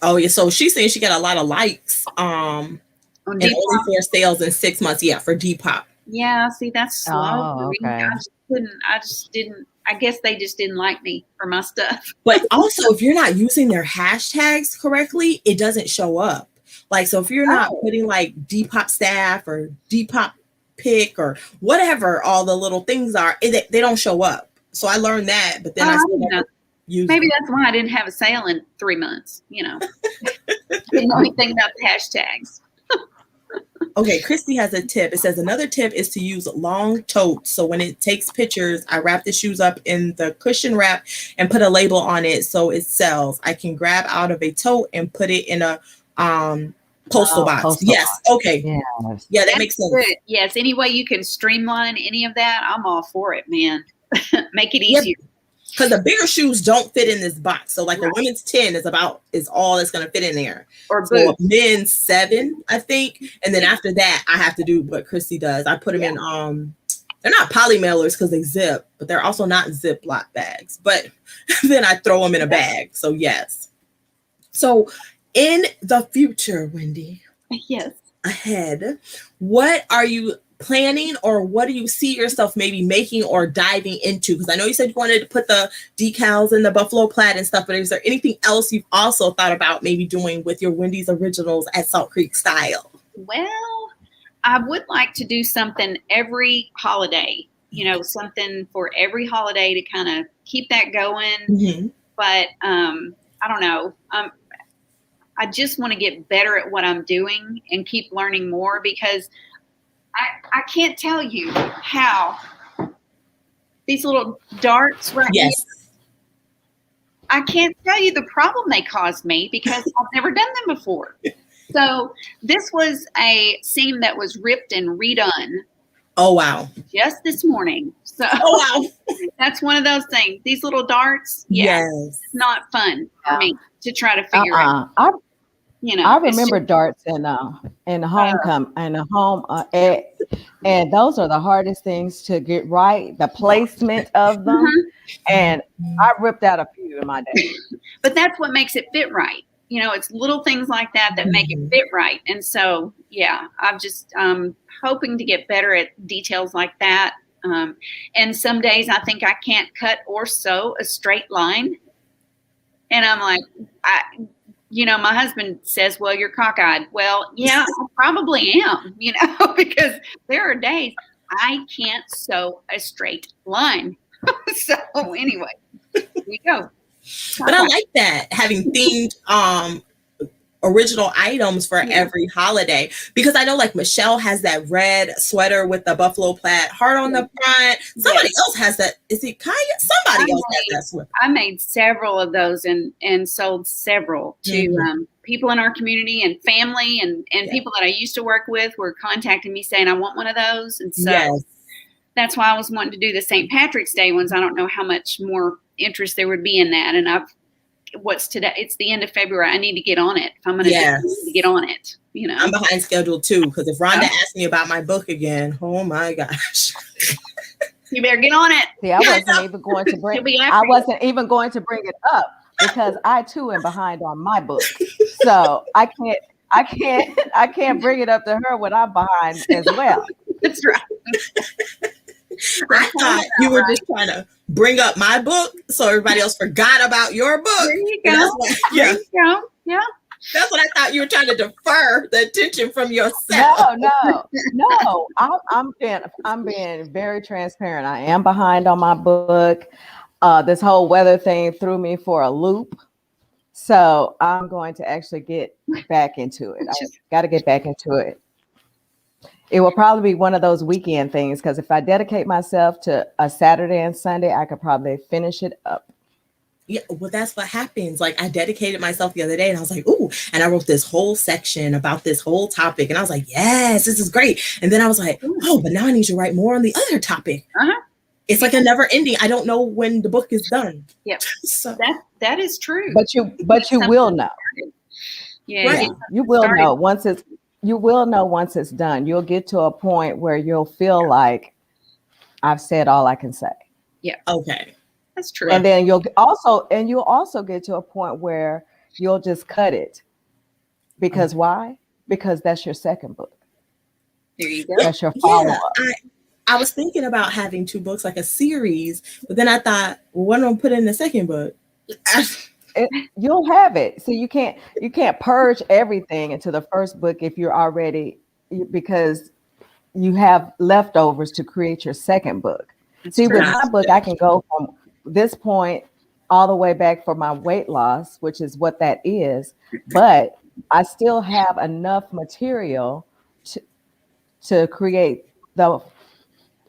Oh yeah. So she's saying she got a lot of likes. And only 4 sales in 6 months. Yeah, for Depop. Yeah, see, that's slow. Oh, okay. I guess they just didn't like me for my stuff. But also, if you're not using their hashtags correctly, it doesn't show up. Like, so if you're not putting like Depop staff or Depop pick or whatever all the little things are, they don't show up. So I learned that, but then I still never use Maybe them. that's why I didn't have a sale in 3 months, Didn't know anything about the hashtags. Okay, Christy has a tip. It says another tip is to use long totes. So when it takes pictures, I wrap the shoes up in the cushion wrap and put a label on it so it sells. I can grab out of a tote and put it in a postal box. Postal yes. box. Okay. Yes. Yeah, that makes sense. Good. Yes. Any way you can streamline any of that, I'm all for it, man. Make it easier. Because the bigger shoes don't fit in this box. So like a women's 10 is all that's going to fit in there. Or so men's 7, I think. And then after that, I have to do what Christy does. I put them in, they're not poly mailers because they zip, but they're also not Ziploc bags. But then I throw them in a bag. So yes. So in the future, Wendy. Yes. Ahead, what are you planning or what do you see yourself maybe making or diving into? Because I know you said you wanted to put the decals and the buffalo plaid and stuff, but is there anything else you've also thought about maybe doing with your Wendy's Originals at Salt Creek Style? Well, I would like to do something every holiday, something for every holiday to kind of keep that going. Mm-hmm. But I don't know. I just want to get better at what I'm doing and keep learning more because I can't tell you how these little darts right here, I can't tell you the problem they caused me because I've never done them before. So this was a seam that was ripped and redone. Oh, wow. Just this morning. So that's one of those things. These little darts, it's not fun for me to try to figure out. You know, I remember darts and homecoming and the home and those are the hardest things to get right, the placement of them. And I ripped out a few in my day. But that's what makes it fit right. You know, it's little things like that that make it fit right. And so, yeah, I'm just hoping to get better at details like that. And some days I think I can't cut or sew a straight line. And I'm like, my husband says, well, you're cockeyed. Well, yeah, I probably am, because there are days I can't sew a straight line. So anyway, here we go. But I like that, having themed original items for every holiday, because I know like Michelle has that red sweater with the buffalo plaid heart on the front. Somebody else has that. Is it Kaya? Somebody else has that sweater. I made several of those and sold several to people in our community and family and people that I used to work with were contacting me saying, I want one of those. And so that's why I was wanting to do the St. Patrick's Day ones. I don't know how much more interest there would be in that. And what's today? It's the end of February. I need to get on it. If I'm going to get on it, I'm behind schedule too, because if Rhonda asks me about my book again, oh my gosh. You better get on it. See, I wasn't even going to bring it up because I too am behind on my book. So I can't bring it up to her when I'm behind as well. That's right. I thought you were just trying to bring up my book so everybody else forgot about your book. There you go. There you go. Yeah. That's what I thought you were trying to defer the attention from yourself. No. I'm being very transparent. I am behind on my book. This whole weather thing threw me for a loop. So I'm going to actually get back into it. I got to get back into it. It will probably be one of those weekend things, because if I dedicate myself to a Saturday and Sunday, I could probably finish it up. Yeah, well, that's what happens. Like, I dedicated myself the other day and I was like, ooh, and I wrote this whole section about this whole topic. And I was like, yes, this is great. And then I was like, oh, but now I need to write more on the other topic. It's like a never ending. I don't know when the book is done. Yep. So that is true. But you will know. Yeah. Right. You will know once it's done. You'll get to a point where you'll feel like I've said all I can say. Yeah. Okay. That's true. And then you'll also get to a point where you'll just cut it. Because why? Because that's your second book. There you go. That's your follow-up. I was thinking about having 2 books, like a series, but then I thought, well, what do I put in the second book? You'll have it. So you can't purge everything into the first book if you're already, because you have leftovers to create your second book. See, with my book, I can go from this point all the way back for my weight loss, which is what that is, but I still have enough material to create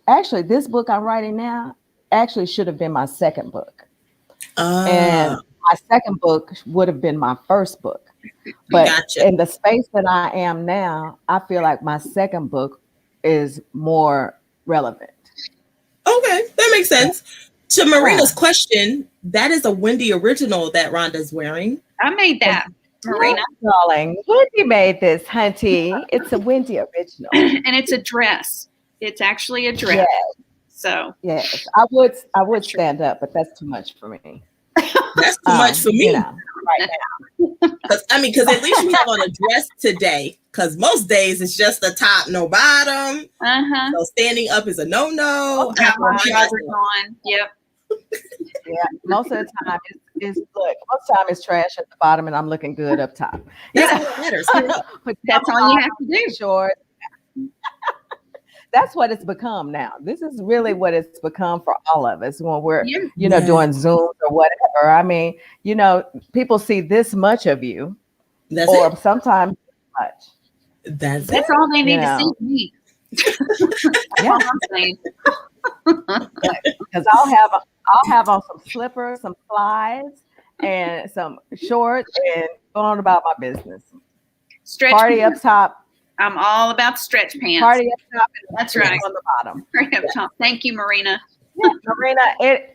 actually, this book I'm writing now actually should have been my second book. And my second book would have been my first book. But in the space that I am now, I feel like my second book is more relevant. Okay, that makes sense. To Marina's question, that is a Wendy original that Rhonda's wearing. I made that, Marina. Darling, Wendy made this, hunty. It's a Wendy original. And it's a dress. It's actually a dress. Yes. So yes, I would stand up, but that's too much for me. That's too much for me right now. Because at least we have on a dress today. Because most days it's just the top, no bottom. So standing up is a no-no. I have my trousers on. Yep. Yeah, most of the time it's trash at the bottom and I'm looking good up top. That's what matters. But that's all you have to do. Short. That's what it's become now. This is really what it's become for all of us when we're, doing Zooms or whatever. I mean, people see this much of you, or sometimes much. That's all they need to see me. Yeah, I'm saying. Because I'll have on some slippers, some slides, and some shorts, and go on about my business. Stretch party up top. I'm all about stretch pants. Party up top. That's right. On the bottom. Right up top. Thank you, Marina.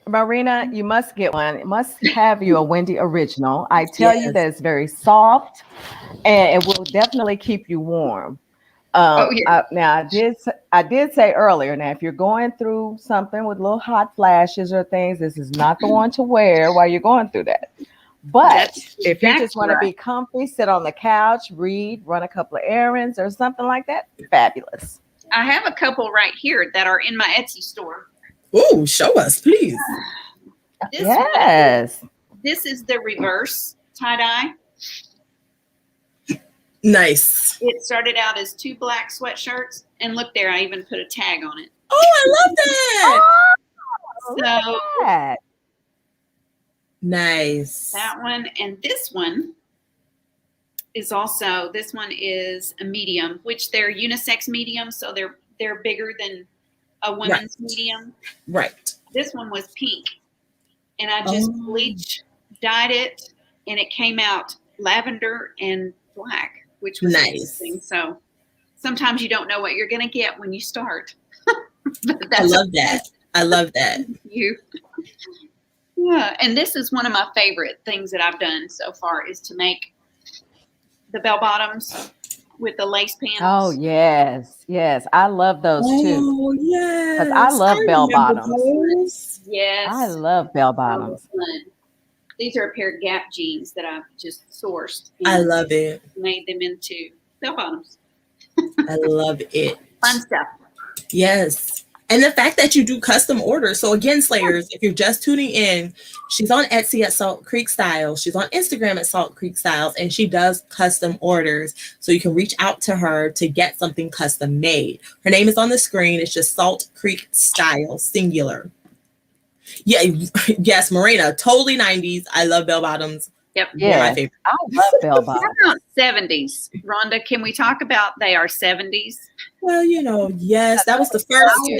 Marina, you must get one. It must have you a Wendy original. I tell you that it's very soft, and it will definitely keep you warm. Now I did say earlier. Now, if you're going through something with little hot flashes or things, this is not the one to wear while you're going through that. But if you just want to be comfy, sit on the couch, read, run a couple of errands or something like that, fabulous. I have a couple right here that are in my Etsy store. Oh, show us, please. This is the reverse tie-dye. Nice. It started out as 2 black sweatshirts, and look there, I even put a tag on it. Oh, I love that. So nice. That one and this one is also, this one is a medium, which they're unisex medium, so they're bigger than a women's medium. Right. This one was pink, and I just bleach dyed it, and it came out lavender and black, which was interesting. So sometimes you don't know what you're going to get when you start. I love that. I love that. Yeah, and this is one of my favorite things that I've done so far is to make the bell bottoms with the lace panels. Oh, yes. I love those too. Oh, yes. Because I love bell bottoms. Yes. I love bell bottoms. These are a pair of Gap jeans that I've just sourced. I love it. Made them into bell bottoms. I love it. Fun stuff. Yes. And the fact that you do custom orders. So again, Slayers, if you're just tuning in, she's on Etsy at Salt Creek Styles. She's on Instagram at Salt Creek Styles, and she does custom orders. So you can reach out to her to get something custom made. Her name is on the screen. It's just Salt Creek Styles, singular. Yeah, yes, Marina, totally 90s. I love bell bottoms. Yep. Yeah, my favorite. I love bell bottoms. How about 70s? Rhonda, can we talk about they are 70s? Well, yes, that was the first time.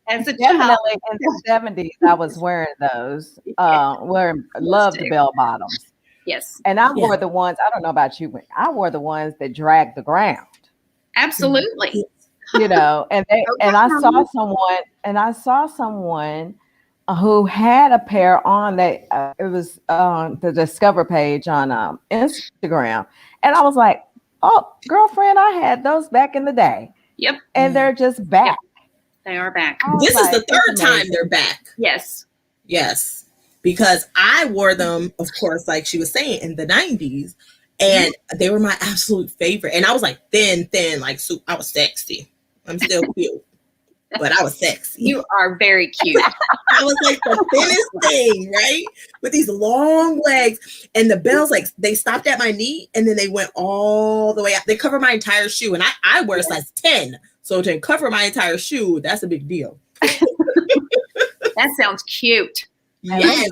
As a Definitely in the 70s, I was wearing those. Loved the bell bottoms. Yes. And I wore the ones, I don't know about you, but I wore the ones that dragged the ground. Absolutely. And I saw someone who had a pair on that it was on the Discover page on Instagram. And I was like, oh, girlfriend, I had those back in the day. Yep. And they're just back. Yep. They are back. This is the third time they're back. Yes. Yes. Because I wore them, of course, like she was saying, in the 90s. And they were my absolute favorite. And I was like thin, like I was sexy. I'm still cute. But I was sexy. You are very cute. I was like the thinnest thing, right? With these long legs. And the bells, like, they stopped at my knee and then they went all the way up. They cover my entire shoe. And I wear a size 10. So to cover my entire shoe, that's a big deal. That sounds cute. Yes.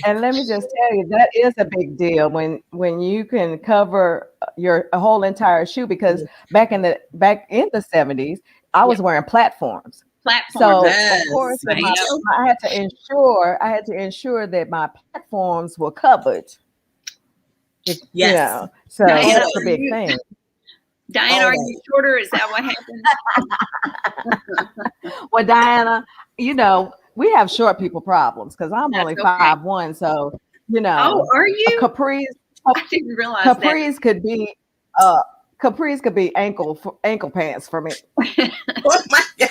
And let me just tell you, that is a big deal when you can cover your whole entire shoe, because back in the 70s, I was wearing platforms. So of course, I had to ensure that my platforms were covered. Yes. So that's a big thing. Diana, are you shorter? Is that what happened? Well, Diana, we have short people problems because I'm only 5'1", so Oh, are you? Capris. I didn't realize Capris could be Capris could be ankle pants for me. Oh my gosh!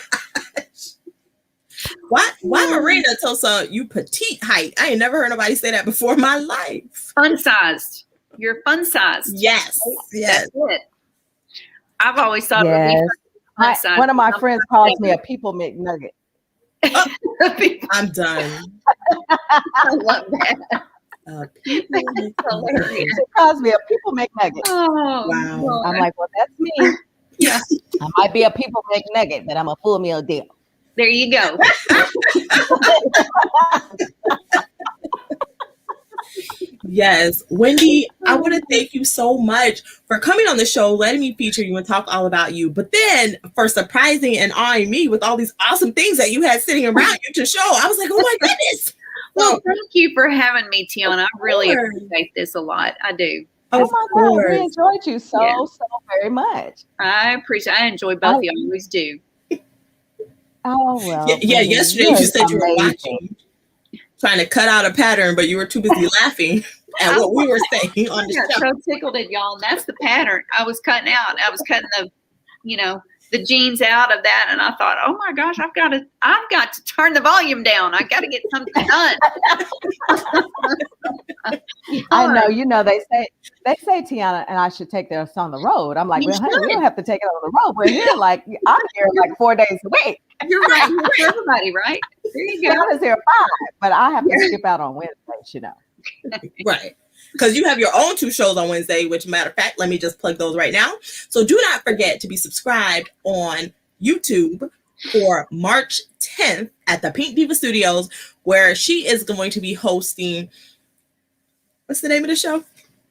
Why Marina Tosa? You petite height? I ain't never heard nobody say that before in my life. Fun sized. You're fun sized. Yes. Yes. That's it. I've always thought one of my friends calls me a people McNugget. Oh, I'm done. I love that. She calls me a people McNugget. Oh, wow. Lord. I'm like, well, that's me. Yeah. I might be a people McNugget, but I'm a full meal deal. There you go. Yes. Wendy, I want to thank you so much for coming on the show, letting me feature you and talk all about you, but then for surprising and awing me with all these awesome things that you had sitting around you to show. I was like, oh my goodness. Well, thank you for having me, Tiana. I really appreciate this a lot. I do. Oh my God, we enjoyed you so very much. I enjoy both of you. I always do. Oh, well, Yeah. Wendy, Yesterday you're you said you were amazing. watching, trying to cut out a pattern, but you were too busy laughing at what we were saying on the I got show. so tickled at y'all. And that's the pattern I was cutting out. I was cutting the jeans out of that, and I thought, oh my gosh, I've got to turn the volume down. I got to get something done. I know, they say Tiana and I should take this on the road. I'm like, well, honey, we don't have to take it on the road. We're here I'm here like 4 days a week. You're right. You're for everybody, right? There you go. Tiana's here 5, but I have to skip out on Wednesdays, Right. Because you have your own 2 shows on Wednesday, which, matter of fact, let me just plug those right now. So do not forget to be subscribed on YouTube for March 10th at the Pink Diva Studios, where she is going to be hosting, what's the name of the show?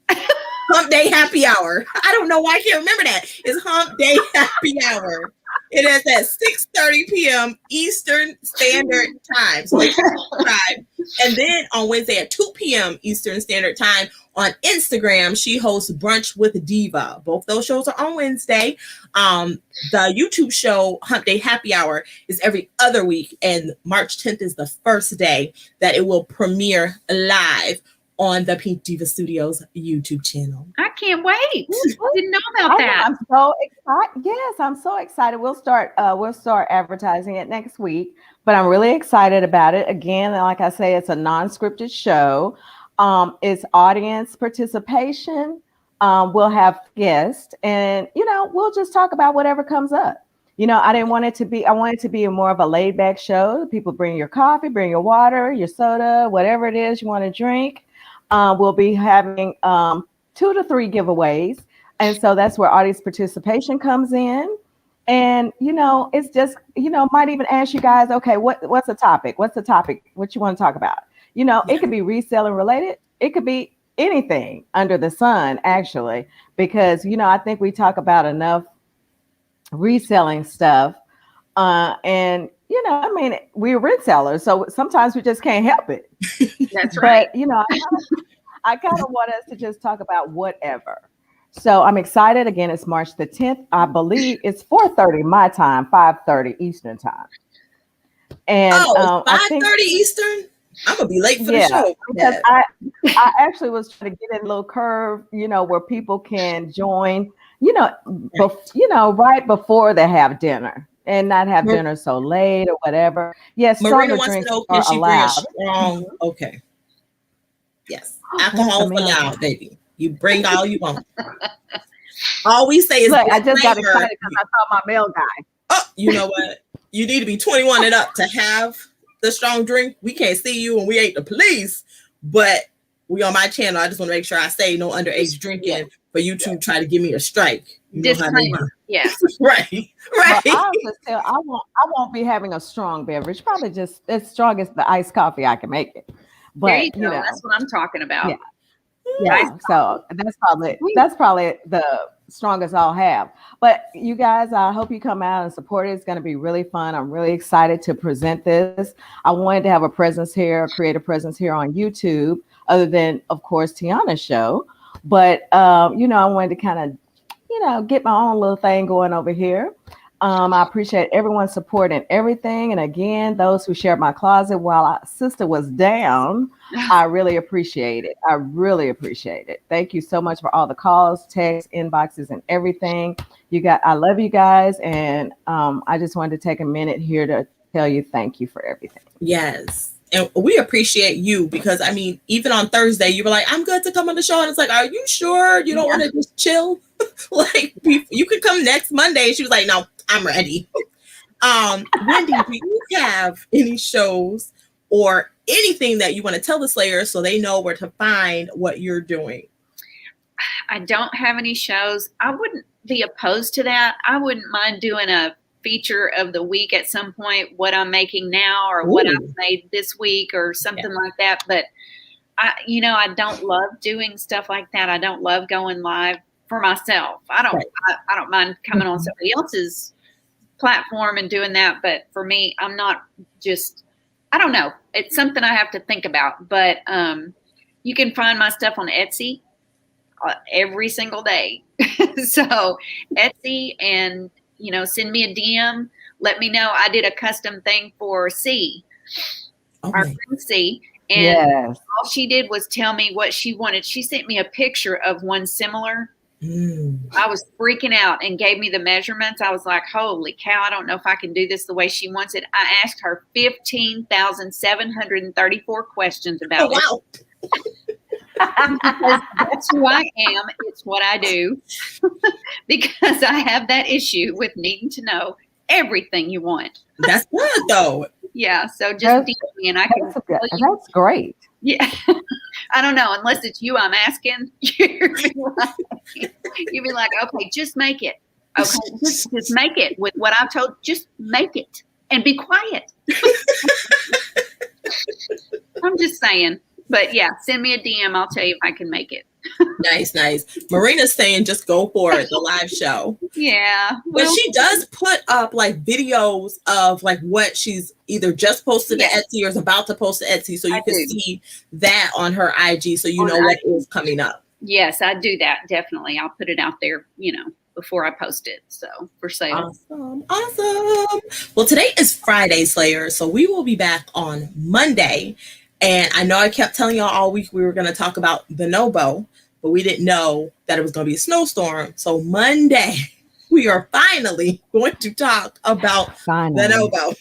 Hump Day Happy Hour. I don't know why I can't remember that. It's Hump Day Happy Hour. It is at 6:30 p.m. Eastern Standard Time. So make sure you subscribe. And then on Wednesday at 2 p.m. Eastern Standard Time on Instagram, she hosts Brunch with Diva. Both those shows are on Wednesday. The YouTube show Hump Day Happy Hour is every other week, and March 10th is the first day that it will premiere live on the Pink Diva Studios YouTube channel. I can't wait. Didn't know about that. I'm so excited. Yes, I'm so excited. We'll start advertising it next week, but I'm really excited about it. Again, like I say, it's a non-scripted show. It's audience participation. We'll have guests, and we'll just talk about whatever comes up. I want it to be more of a laid back show. People bring your coffee, bring your water, your soda, whatever it is you want to drink. We'll be having 2 to 3 giveaways. And so that's where audience participation comes in. And, it's just, might even ask you guys, okay, what's the topic? What's the topic? What you want to talk about? It could be reselling related. It could be anything under the sun, actually, because, I think we talk about enough reselling stuff. And, we're resellers, so sometimes we just can't help it. That's right. But, I kind of want us to just talk about whatever. So I'm excited. Again, it's March the 10th. I believe it's 4:30 my time, 5:30 Eastern time. And 5:30 Eastern? I'm going to be late for the show. Because I actually was trying to get in a little curve, where people can join, right before they have dinner. And not have dinner so late or whatever. Yes, Marina wants to know, can she bring a strong? Okay. Yes. Alcohol is allowed, baby. You bring all you want. All we say is, look, I just got excited because I saw my mail guy. Oh, you know what? You need to be 21 and up to have the strong drink. We can't see you and we ain't the police, but we on my channel. I just want to make sure I say no underage drinking for you to try to give me a strike. Disclaimer. Yes. Right. Well, I won't be having a strong beverage. Probably just as strong as the iced coffee I can make it. But there you go. That's what I'm talking about. Yeah. So that's probably the strongest I'll have. But you guys, I hope you come out and support it. It's going to be really fun. I'm really excited to present this. I wanted to have a presence here, create a presence here on YouTube, other than, of course, Tiana's show. But I wanted to kind of get my own little thing going over here. I appreciate everyone's support and everything. And again, those who shared my closet while our sister was down, I really appreciate it. I really appreciate it. Thank you so much for all the calls, texts, inboxes, and everything. I love you guys. And I just wanted to take a minute here to tell you thank you for everything. Yes. And we appreciate you because, even on Thursday, you were like, I'm good to come on the show. And it's like, are you sure you don't want to just chill? Like, you could come next Monday. And she was like, no, I'm ready. Wendy, do you have any shows or anything that you want to tell the Slayers so they know where to find what you're doing? I don't have any shows. I wouldn't be opposed to that. I wouldn't mind doing a feature of the week at some point, what I'm making now or what I've made this week or something like that. But I don't love doing stuff like that. I don't love going live for myself. I don't mind coming on somebody else's platform and doing that. But for me, I'm not just, I don't know. It's something I have to think about. But you can find my stuff on Etsy every single day. So Etsy, and send me a DM let me know. I did a custom thing for C, our friend C, and all she did was tell me what she wanted. She sent me a picture of one similar. I was freaking out and gave me the measurements. I was like, holy cow, I don't know if I can do this the way she wants it. I asked her 15,734 questions about it. Because that's who I am. It's what I do. Because I have that issue with needing to know everything you want. That's good, though. Yeah, so just DM me and I can tell you. That's great. Yeah. I don't know, unless it's you I'm asking. You'd be like, okay, just make it. Okay, just make it with what I've told. Just make it and be quiet. I'm just saying. But yeah, send me a DM. I'll tell you if I can make it. Nice. Marina's saying just go for it, the live show. Yeah. But she does put up like videos of like what she's either just posted to Etsy or is about to post to Etsy. So you can see that on her IG so you know what is coming up. Yes, I do that. Definitely. I'll put it out there, before I post it. So for sale. Awesome. Well, today is Friday, Slayers. So we will be back on Monday. And I know I kept telling y'all all week we were going to talk about the no-bow, but we didn't know that it was going to be a snowstorm. So Monday, we are finally going to talk about the no-bow.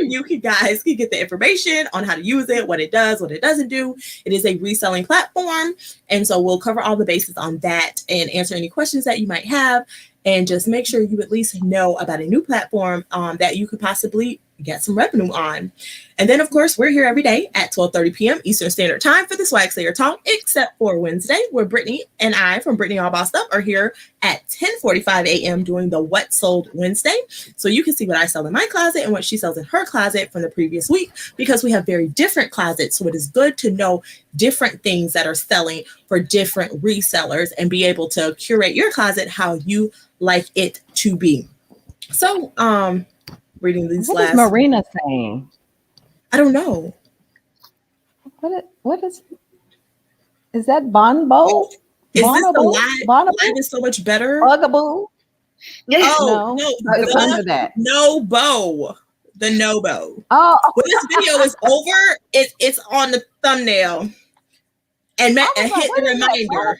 You guys can get the information on how to use it, what it does, what it doesn't do. It is a reselling platform. And so we'll cover all the bases on that and answer any questions that you might have. And just make sure you at least know about a new platform that you could possibly get some revenue on. And then, of course, we're here every day at 12:30 p.m. Eastern Standard Time for the Swagslayer Talk, except for Wednesday, where Brittany and I from Brittany All Bossed Up are here at 10:45 a.m. doing the What Sold Wednesday. So you can see what I sell in my closet and what she sells in her closet from the previous week, because we have very different closets. So it is good to know different things that are selling for different resellers and be able to curate your closet how you like it to be. So, reading these what is Marina saying? I don't know. What is that Bonbo? Is this the live is so much better? Bugaboo? Oh, no. That. No bow. The no bow. Oh. When this video is over, it's on the thumbnail. And hit the reminder.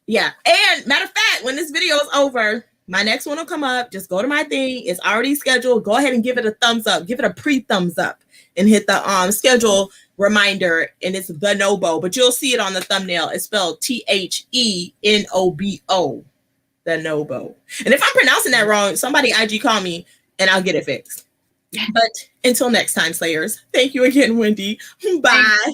Yeah. And matter of fact, when this video is over, my next one will come up. Just go to my thing. It's already scheduled. Go ahead and give it a thumbs up. Give it a pre-thumbs up and hit the schedule reminder. And it's the Nobo, but you'll see it on the thumbnail. It's spelled THENOBO. The Nobo. And if I'm pronouncing that wrong, somebody IG call me and I'll get it fixed. But until next time, Slayers. Thank you again, Wendy. Bye.